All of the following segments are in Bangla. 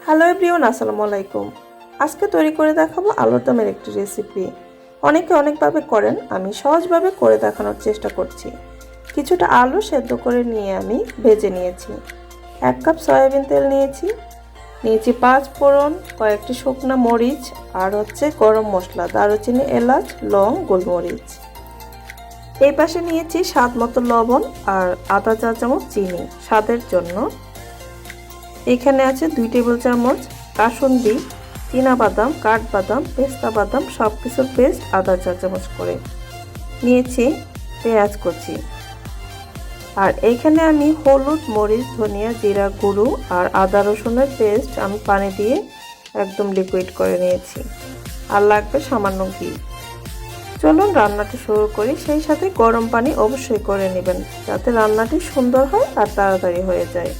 হ্যালো এভরিওয়ান, আসসালামু আলাইকুম। আজকে তৈরি করে দেখাবো আলুর দমের একটি রেসিপি। অনেকে অনেকভাবে করেন, আমি সহজভাবে করে দেখানোর চেষ্টা করছি। কিছুটা আলু সেদ্ধ করে নিয়ে আমি ভেজে নিয়েছি। 1 কাপ সয়াবিন তেল নিয়েছি। 5 ফোড়ন, কয়েকটি শুকনো মরিচ আর গরম মশলা, দারুচিনি, এলাচ, লং, গোলমরিচ। এই পাশে নিয়েছি স্বাদ মতো লবণ আর আধা চা চামচ চিনি স্বাদের জন্য। এখানে আছে 2 টেবিল চামচ কাসুন্দি, চীনাবাদাম, কাঠবাদাম, পেস্তা বাদাম সব কিছুর পেস্ট আধা চা চামচ করে নিয়েছি। পেঁয়াজ কুচি, আর এইখানে আমি হলুদ, মরিচ, ধনিয়া, জিরা গুঁড়ো আর আদা রসুনের পেস্ট আমি পানি দিয়ে একদম লিকুইড করে নিয়েছি। আর লাগবে সামান্য ঘি। চলুন রান্নাটি শুরু করি। সেই সাথে গরম পানি অবশ্যই করে নেবেন, যাতে রান্নাটি সুন্দর হয় আর তাড়াতাড়ি হয়ে যায়।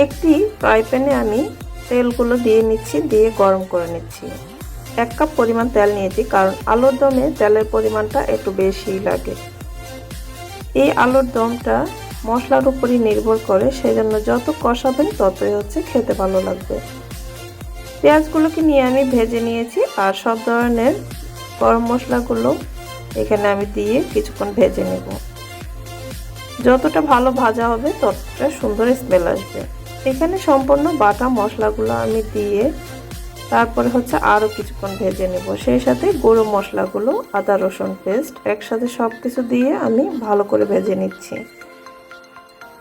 একটি ফ্রাই প্যানে আমি তেলগুলো দিয়ে নিচ্ছি, দিয়ে গরম করে নিচ্ছি। 1 কাপ পরিমাণ তেল নিয়েছি, কারণ আলুর দমে তেলের পরিমাণটা একটু বেশিই লাগে। এই আলুর দমটা মশলার উপরই নির্ভর করে, সেজন্য যত কষাবেন ততই খেতে ভালো লাগবে। পেঁয়াজগুলোকে নিয়ে আমি ভেজে নিয়েছি, আর সব ধরনের গরম মশলাগুলো এখানে আমি দিয়ে কিছুক্ষণ ভেজে নেব। যতটা ভালো ভাজা হবে ততটা সুন্দর স্মেল আসবে। এখানে সম্পূর্ণ বাটা মশলাগুলো আমি দিয়ে তারপরে আরও কিছুক্ষণ ভেজে নেব। সেই সাথে গুঁড়ো মশলাগুলো, আদা রসুন পেস্ট একসাথে সব কিছু দিয়ে আমি ভালো করে ভেজে নিচ্ছি।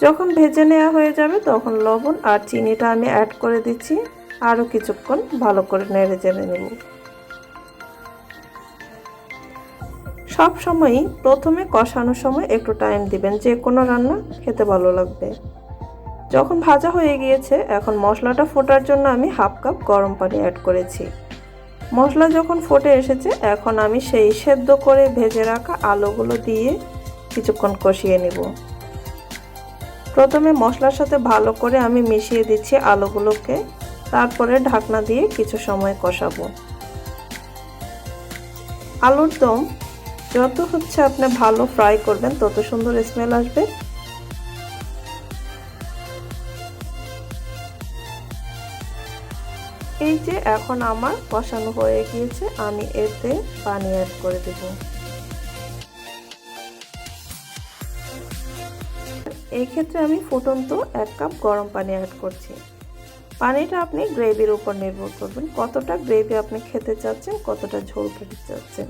যখন ভেজে নেওয়া হয়ে যাবে তখন লবণ আর চিনিটা আমি অ্যাড করে দিচ্ছি। আরও কিছুক্ষণ ভালো করে নেড়ে চেড়ে নেব। সব সময়ই প্রথমে কষানোর সময় একটু টাইম দিবেন, যে কোনো রান্না খেতে ভালো লাগবে। যখন ভাজা হয়ে গিয়েছে, এখন মশলাটা ফোটার জন্য আমি 1/2 কাপ গরম পানি অ্যাড করেছি। মশলা যখন ফুটে এসেছে, এখন আমি সেই সেদ্ধ করে ভেজে রাখা আলুগুলো দিয়ে কিছুক্ষণ কষিয়ে নেব। প্রথমে মশলার সাথে ভালো করে আমি মিশিয়ে দিচ্ছি আলুগুলোকে, তারপরে ঢাকনা দিয়ে কিছু সময় কষাবো। আলুর দম যত আপনি ভালো ফ্রাই করবেন তত সুন্দর স্মেল আসবে। এই যে এখন আমার কষানো হয়ে গিয়েছে, আমি এতে পানি অ্যাড করে দেব। এই ক্ষেত্রে আমি ফুটন্ত 1 কাপ গরম পানি অ্যাড করছি। পানিটা আপনি গ্রেভির উপর নির্ভর করবেন, কতটা গ্রেভি আপনি খেতে চাচ্ছেন, কতটা ঝোল খেতে চাচ্ছেন।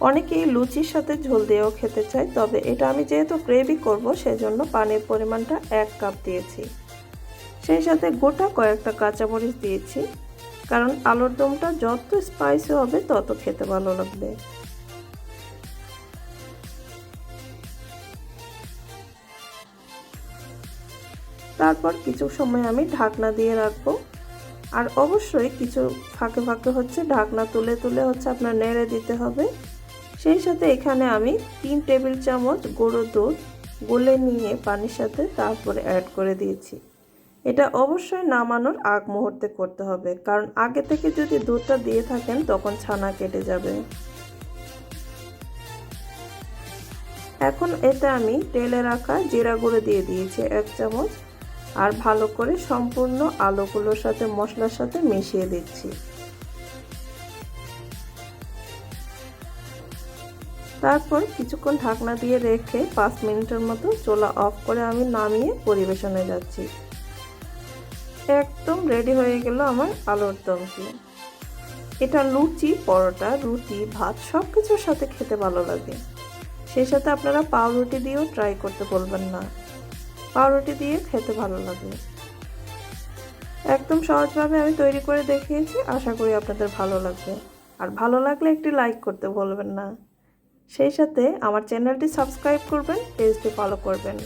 অনেকেই লুচির সাথে ঝোল দিয়েও খেতে চায়, তবে এটা আমি যেহেতু গ্রেভি করব সেজন্য পানির পরিমাণটা 1 কাপ দিয়েছি। সেই সাথে গোটা কয়েকটা কাঁচামরিচ দিয়েছি, কারণ আলুর দমটা যত স্পাইসি হবে তত খেতে ভালো লাগবে। তারপর কিছু সময় আমি ঢাকনা দিয়ে রাখবো। আর অবশ্যই কিছু ফাঁকে ফাঁকে ঢাকনা তুলে তুলে আপনার নেড়ে দিতে হবে। সেই সাথে এখানে আমি 3 টেবিল চামচ গুঁড়ো দুধ গুলে নিয়ে পানির সাথে তারপরে অ্যাড করে দিয়েছি। এটা অবশ্যই নামানোর আগ মুহূর্তে করতে হবে, কারণ আগে থেকে যদি দুধটা দিয়ে থাকেন তখন ছানা কেটে যাবে। এখন এতে আমি তেলে রাখা জিরা গুঁড়ো দিয়ে দিয়েছি 1 চামচ, আর ভালো করে সম্পূর্ণ আলুগুলোর সাথে মশলার সাথে মিশিয়ে দিচ্ছি। তারপর কিছুক্ষণ ঢাকনা দিয়ে রেখে 5 মিনিটের মতো চুলা অফ করে আমি নামিয়ে পরিবেশনে যাচ্ছি। একদম রেডি হয়ে গেল আমার আলুর দমটি। এটা লুচি, পরোটা, রুটি, ভাত সব কিছুর সাথে খেতে ভালো লাগে। সেই সাথে আপনারা পাউরুটি দিয়েও ট্রাই করতে বলবেন না, পাউরুটি দিয়ে খেতে ভালো লাগে। একদম সহজভাবে আমি তৈরি করে দেখিয়েছি, আশা করি আপনাদের ভালো লাগবে। আর ভালো লাগলে একটি লাইক করতে ভুলবেন না। সেই সাথে আমার চ্যানেলটি সাবস্ক্রাইব করবেন, পেজটি ফলো করবেন।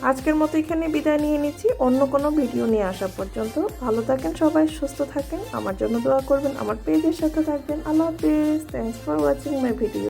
আজকের মতো এখানে বিদায় নিয়ে নিচ্ছি। অন্য কোনো ভিডিও নিয়ে আসা পর্যন্ত ভালো থাকেন সবাই, সুস্থ থাকেন, আমার জন্য দোয়া করবেন, আমার পেজের সাথে থাকবেন। আল্লাহ হাফেজ। Thanks for watching my video.